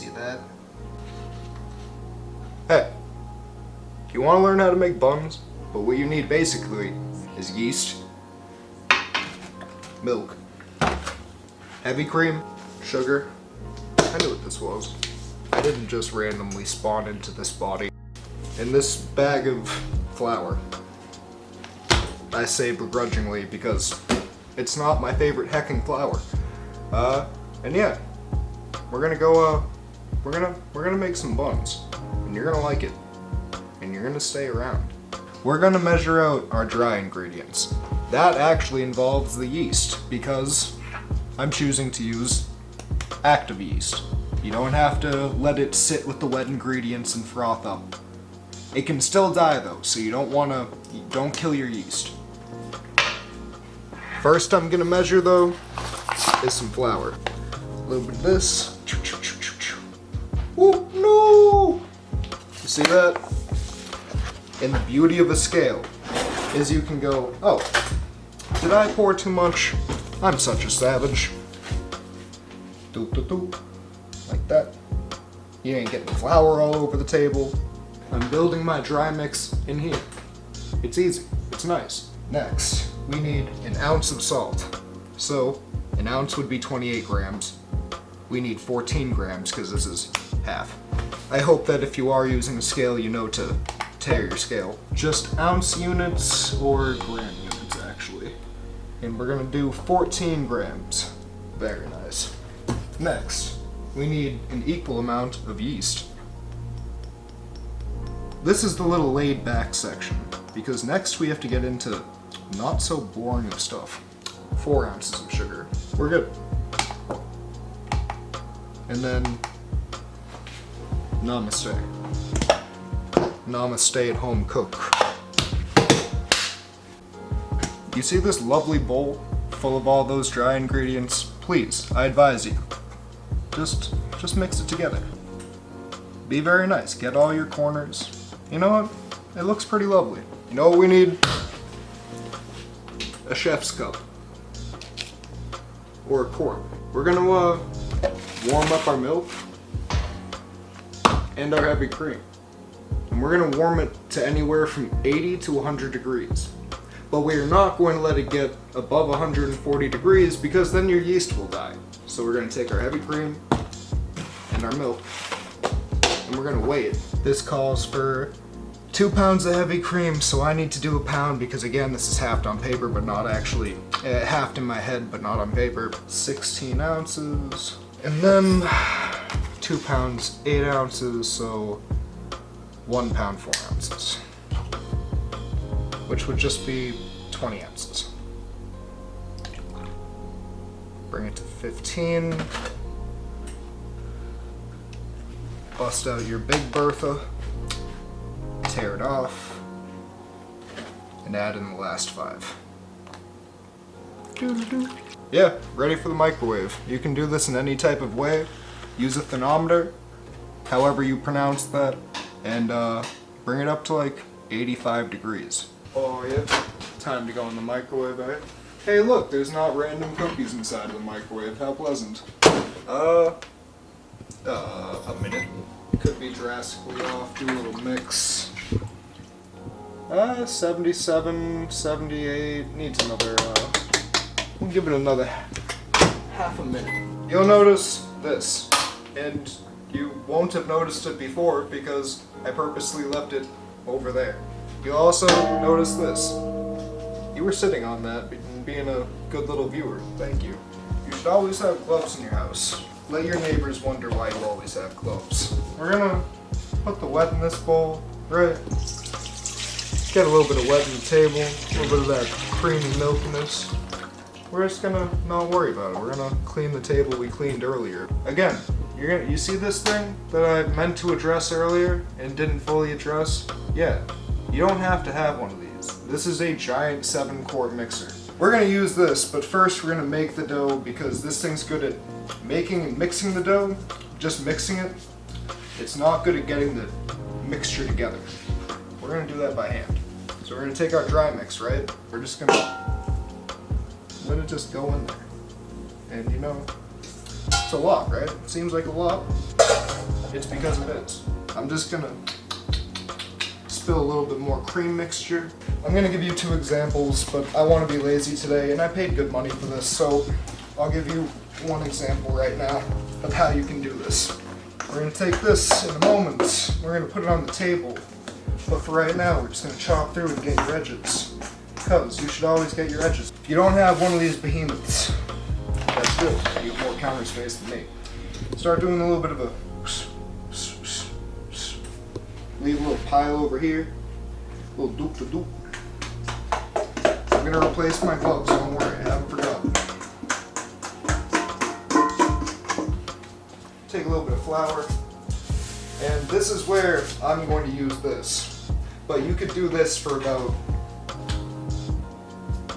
See that? Hey, you want to learn how to make buns? But what you need basically is yeast, milk, heavy cream, sugar. I knew what this was. I didn't just randomly spawn into this body. And this bag of flour. I say begrudgingly because it's not my favorite hecking flour. And yeah, we're gonna go, we're gonna make some buns. And you're gonna like it. And you're gonna stay around. We're gonna measure out our dry ingredients. That actually involves the yeast because I'm choosing to use active yeast. You don't have to let it sit with the wet ingredients and froth up. It can still die though, so you don't kill your yeast. First I'm gonna measure though is some flour. A little bit of this. Oh no! You see that? And the beauty of a scale is you can go, oh, did I pour too much? I'm such a savage. Doop doop doop. Like that. You ain't getting flour all over the table. I'm building my dry mix in here. It's easy, it's nice. Next, we need an ounce of salt. So, an ounce would be 28 grams. We need 14 grams because this is half. I hope that if you are using a scale, you know to tear your scale. Just ounce units or gram units actually. And we're gonna do 14 grams. Very nice. Next, we need an equal amount of yeast. This is the little laid back section, because next we have to get into not so boring of stuff. 4 ounces of sugar. We're good. And then, namaste. Namaste at home cook. You see this lovely bowl full of all those dry ingredients? Please, I advise you, just mix it together. Be very nice, get all your corners. You know what? It looks pretty lovely. You know what we need? A chef's cup. Or a quart. We're gonna warm up our milk and our heavy cream. And we're gonna warm it to anywhere from 80 to 100 degrees. But we're not going to let it get above 140 degrees because then your yeast will die. So we're gonna take our heavy cream and our milk and we're gonna weigh it. This calls for 2 pounds of heavy cream, so I need to do a pound because again, this is halved on paper, but not actually, halved in my head, but not on paper. 16 ounces. And then 2 pounds, 8 ounces, so 1 pound, 4 ounces. Which would just be 20 ounces. Bring it to 15. Bust out your Big Bertha. Tear it off. And add in the last 5. Yeah, ready for the microwave. You can do this in any type of way. Use a thermometer, however you pronounce that, and bring it up to like 85 degrees. Oh yeah, time to go in the microwave, eh? Hey look, there's not random cookies inside of the microwave. How pleasant. A minute. Could be drastically off, do a little mix. 77, 78, needs another, we'll give it another half a minute. You'll notice this, and you won't have noticed it before because I purposely left it over there. You'll also notice this. You were sitting on that, being a good little viewer. Thank you. You should always have gloves in your house. Let your neighbors wonder why you always have gloves. We're gonna put the wet in this bowl, right? Get a little bit of wet in the table, a little bit of that creamy milkiness. We're just gonna not worry about it. We're gonna clean the table we cleaned earlier. Again, you see this thing that I meant to address earlier and didn't fully address? Yeah, you don't have to have one of these. This is a giant 7-quart mixer. We're gonna use this, but first we're gonna make the dough because this thing's good at making and mixing the dough. Just mixing it, it's not good at getting the mixture together. We're gonna do that by hand. So we're gonna take our dry mix, right? We're just gonna let it just go in there. And you know, it's a lot, right? It seems like a lot. it's because it is. I'm just gonna spill a little bit more cream mixture. I'm gonna give you 2 examples, but I want to be lazy today, and I paid good money for this, so I'll give you 1 example right now of how you can do this. We're gonna take this in a moment. We're gonna put it on the table, but for right now, we're just gonna chop through and get your edges, because you should always get your edges. If you don't have one of these behemoths, that's good. You have more counter space than me. Start doing a little bit of a leave a little pile over here, a little doop-to-doop. I'm gonna replace my gloves, don't worry, I haven't forgotten. Take a little bit of flour, and this is where I'm going to use this. But you could do this for about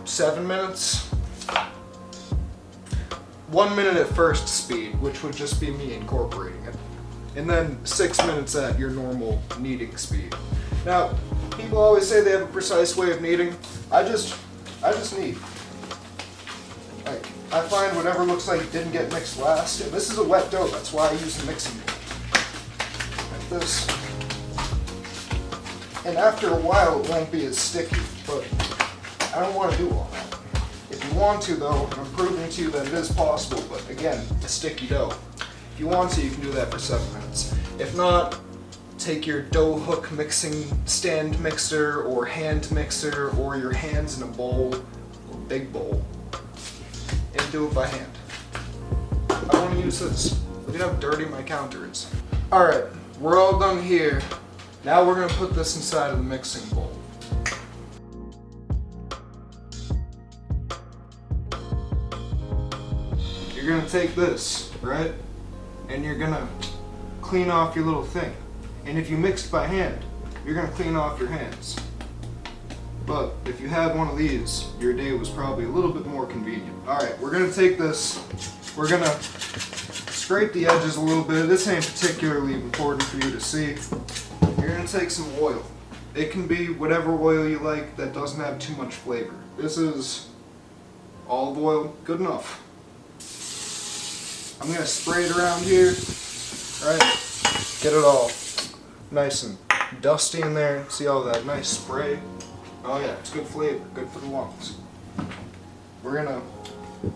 7 minutes. 1 minute at first speed, which would just be me incorporating it. And then 6 minutes at your normal kneading speed. Now, people always say they have a precise way of kneading. I just knead. Like, I find whatever looks like it didn't get mixed last, and this is a wet dough, that's why I use the mixing bowl. Like this. And after a while it won't be as sticky, but I don't want to do all that. If you want to though, I'm proving to you that it is possible, but again, a sticky dough. If you want to, you can do that for 7 minutes. If not, take your dough hook mixing stand mixer or hand mixer or your hands in a bowl, or big bowl, and do it by hand. I want to use this. Look at how dirty my counter is. Alright, we're all done here. Now we're going to put this inside of the mixing bowl. You're going to take this, right? And you're gonna clean off your little thing. And if you mixed by hand, you're gonna clean off your hands. But if you had one of these, your day was probably a little bit more convenient. Alright, we're gonna take this, we're gonna scrape the edges a little bit. This ain't particularly important for you to see. You're gonna take some oil. It can be whatever oil you like that doesn't have too much flavor. This is olive oil, good enough. I'm gonna spray it around here, right? Get it all nice and dusty in there. See all that nice spray? Oh yeah, it's good flavor, good for the lungs. We're gonna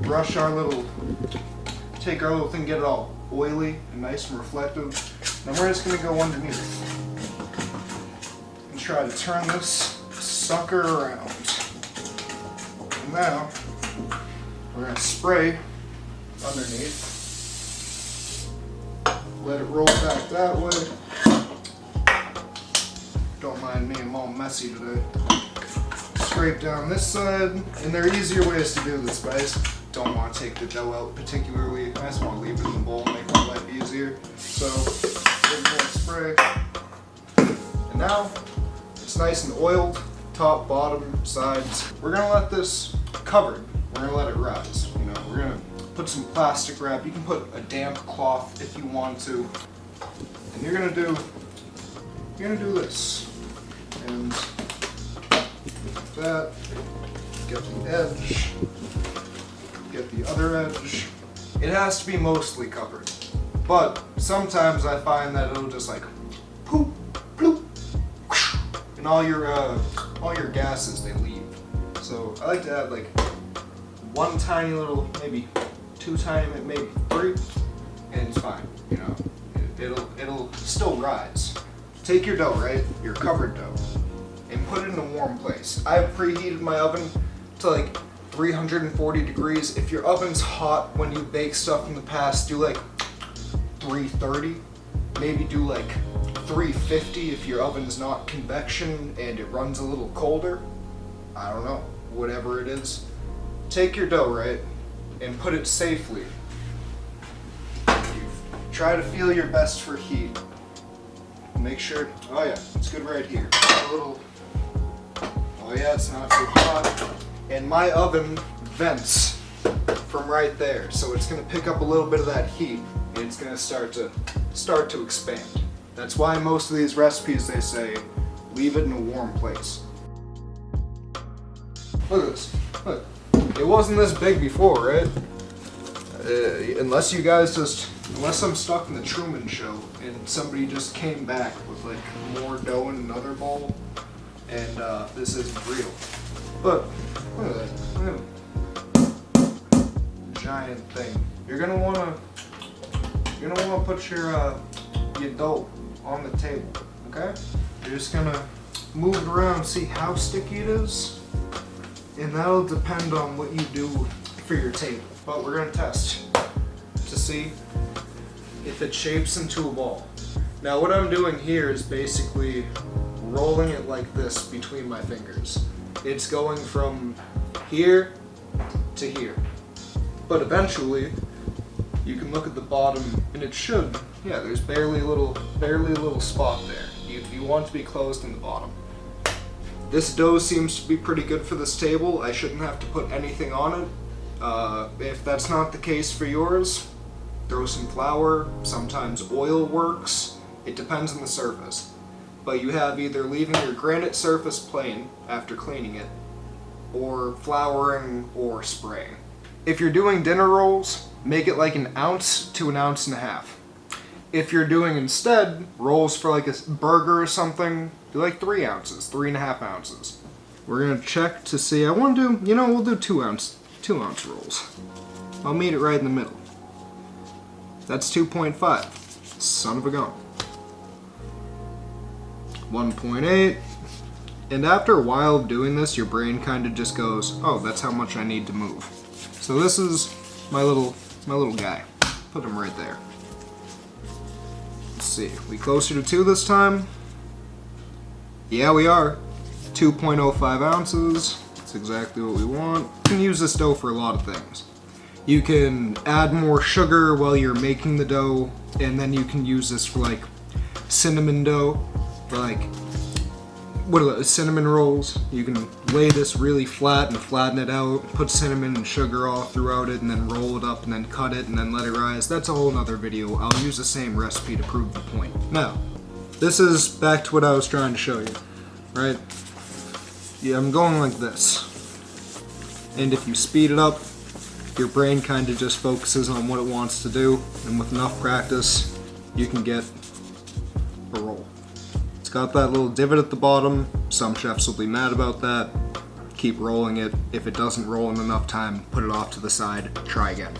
brush our little, take our little thing, get it all oily and nice and reflective. Then we're just gonna go underneath and try to turn this sucker around. And now, we're gonna spray underneath. Let it roll back that way. Don't mind me, I'm all messy today. Scrape down this side, and there are easier ways to do this, but I just don't want to take the dough out particularly. I just want to leave it in the bowl and make my life easier. So, a little more spray. And now, it's nice and oiled, top, bottom, sides. We're gonna let this covered. We're gonna let it rise. You know, we're gonna put some plastic wrap. You can put a damp cloth if you want to. And you're gonna do this. And like that. Get the edge. Get the other edge. It has to be mostly covered. But sometimes I find that it'll just like poop, bloop, whoosh, and all your gases, they leave. So I like to add like one tiny little, maybe 2 tiny, maybe 3, and it's fine, you know. It'll still rise. Take your dough, right? Your covered dough, and put it in a warm place. I've preheated my oven to like 340 degrees. If your oven's hot when you bake stuff in the past, do like 330. Maybe do like 350 if your oven's not convection and it runs a little colder. I don't know, whatever it is. Take your dough, right, and put it safely. Try to feel your best for heat. Make sure, oh yeah, it's good right here. A little, oh yeah, it's not too hot. And my oven vents from right there, so it's gonna pick up a little bit of that heat, and it's gonna start to expand. That's why most of these recipes, they say, leave it in a warm place. Look at this, look. It wasn't this big before, right? Unless you guys just Unless I'm stuck in the Truman Show and somebody just came back with like more dough in another bowl, and this isn't real. But look at that. Look at that giant thing. You're gonna wanna put your dough on the table. Okay? You're just gonna move it around, see how sticky it is, and that'll depend on what you do for your table. But we're gonna test to see if it shapes into a ball. Now what I'm doing here is basically rolling it like this between my fingers. It's going from here to here. But eventually, you can look at the bottom and it should, yeah, there's barely a little spot there. You want it to be closed in the bottom. This dough seems to be pretty good for this table. I shouldn't have to put anything on it. If that's not the case for yours, throw some flour. Sometimes oil works. It depends on the surface. But you have either leaving your granite surface plain after cleaning it, or flouring or spraying. If you're doing dinner rolls, make it like 1 ounce to 1.5 ounces. If you're doing instead rolls for like a burger or something, do like 3 ounces, 3.5 ounces. We're gonna check to see. I want to do, we'll do 2 ounce rolls. I'll meet it right in the middle. That's 2.5. Son of a gun. 1.8. And after a while of doing this, your brain kind of just goes, oh, that's how much I need to move. So this is my little guy. Put him right there. Let's see, we closer to 2 this time? Yeah, we are. 2.05 ounces. That's exactly what we want. You can use this dough for a lot of things. You can add more sugar while you're making the dough, and then you can use this for like cinnamon dough, for like cinnamon rolls. You can lay this really flat and flatten it out, put cinnamon and sugar all throughout it, and then roll it up and then cut it and then let it rise. That's a whole nother video. I'll use the same recipe to prove the point. Now, this is back to what I was trying to show you, right? Yeah, I'm going like this. And if you speed it up, your brain kind of just focuses on what it wants to do, and with enough practice, you can get a roll. It's got that little divot at the bottom. Some chefs will be mad about that. Keep rolling it. If it doesn't roll in enough time, put it off to the side, try again.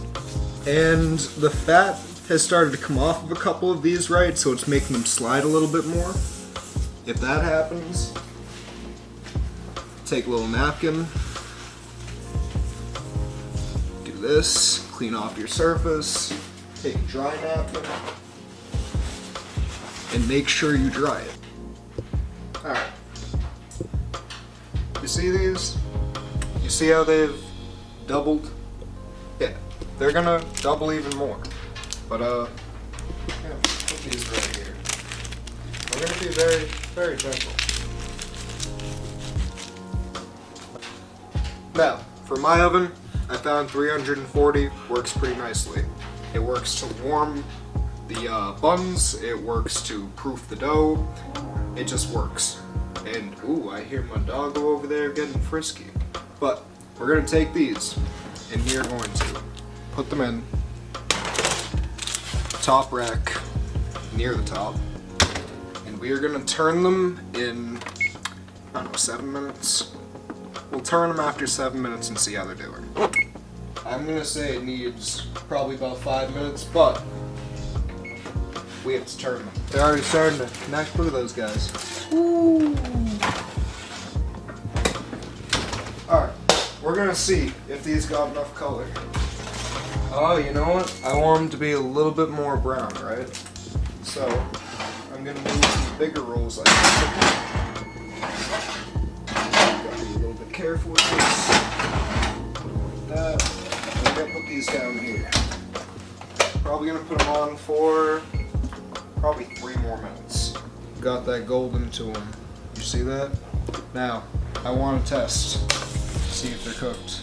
And the fat has started to come off of a couple of these, right? So it's making them slide a little bit more. If that happens, take a little napkin, do this, clean off your surface, take a dry napkin, and make sure you dry it. Alright. You see these? You see how they've doubled? Yeah, they're gonna double even more. But yeah, put these right here. We're gonna be very, very gentle. Now, for my oven, I found 340 works pretty nicely. It works to warm the buns, it works to proof the dough, it just works. And ooh, I hear my doggo over there getting frisky. But we're gonna take these, and we are going to put them in top rack near the top, and we are gonna turn them in, I don't know, 7 minutes. We'll turn them after 7 minutes and see how they're doing. I'm gonna say it needs probably about 5 minutes, but we have to turn them. They're already starting to connect. Look at those guys. Ooh. Alright, we're gonna see if these got enough color. Oh, you know what? I want them to be a little bit more brown, right? So, I'm gonna move some bigger rolls like this. Gotta be a little bit careful with this. Like that. I'm gonna put these down here. Probably gonna put them on for probably 3 more minutes. Got that golden to them. You see that? Now, I want to test. See if they're cooked.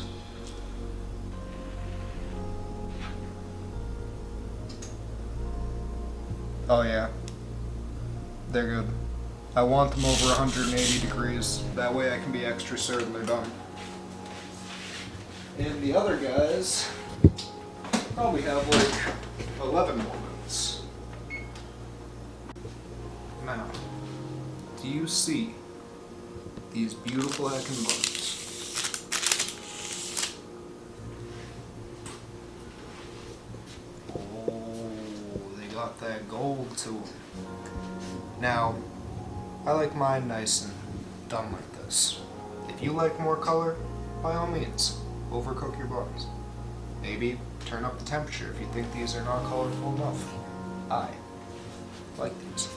Oh yeah. They're good. I want them over 180 degrees. That way I can be extra certain they're done. And the other guys probably have like 11 more minutes. Now, do you see these beautiful heckin' buns? Oh, they got that gold to them. Now, I like mine nice and done like this. If you like more color, by all means, overcook your buns. Maybe turn up the temperature if you think these are not colorful enough. I like these.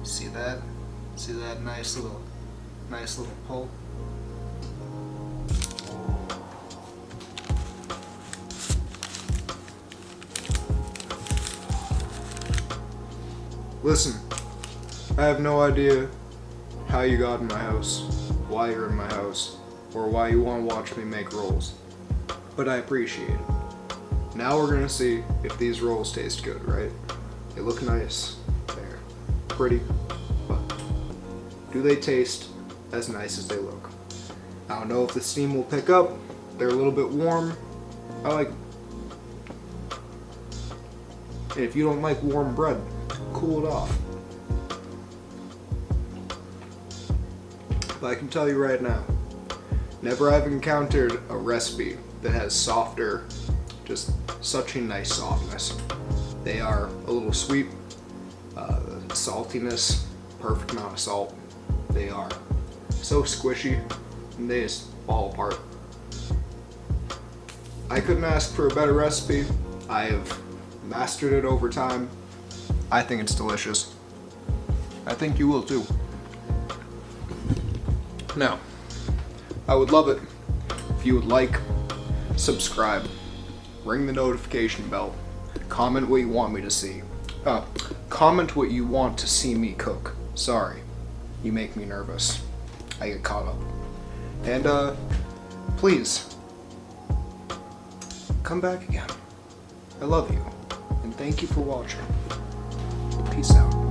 See that? See that nice little pull? Listen, I have no idea how you got in my house, why you're in my house, or why you want to watch me make rolls, but I appreciate it. Now we're gonna see if these rolls taste good, right? They look nice, they're pretty, but do they taste as nice as they look? I don't know if the steam will pick up, they're a little bit warm, I like them. And if you don't like warm bread, cool it off. But I can tell you right now, never have encountered a recipe that has softer, just such a nice softness. They are a little sweet, saltiness, perfect amount of salt. They are so squishy, and they just fall apart. I couldn't ask for a better recipe. I have mastered it over time. I think it's delicious. I think you will too. Now, I would love it if you would like, subscribe, ring the notification bell, comment what you want me to see. Comment what you want to see me cook. Sorry, you make me nervous. I get caught up. And please, come back again. I love you, and thank you for watching. Peace out.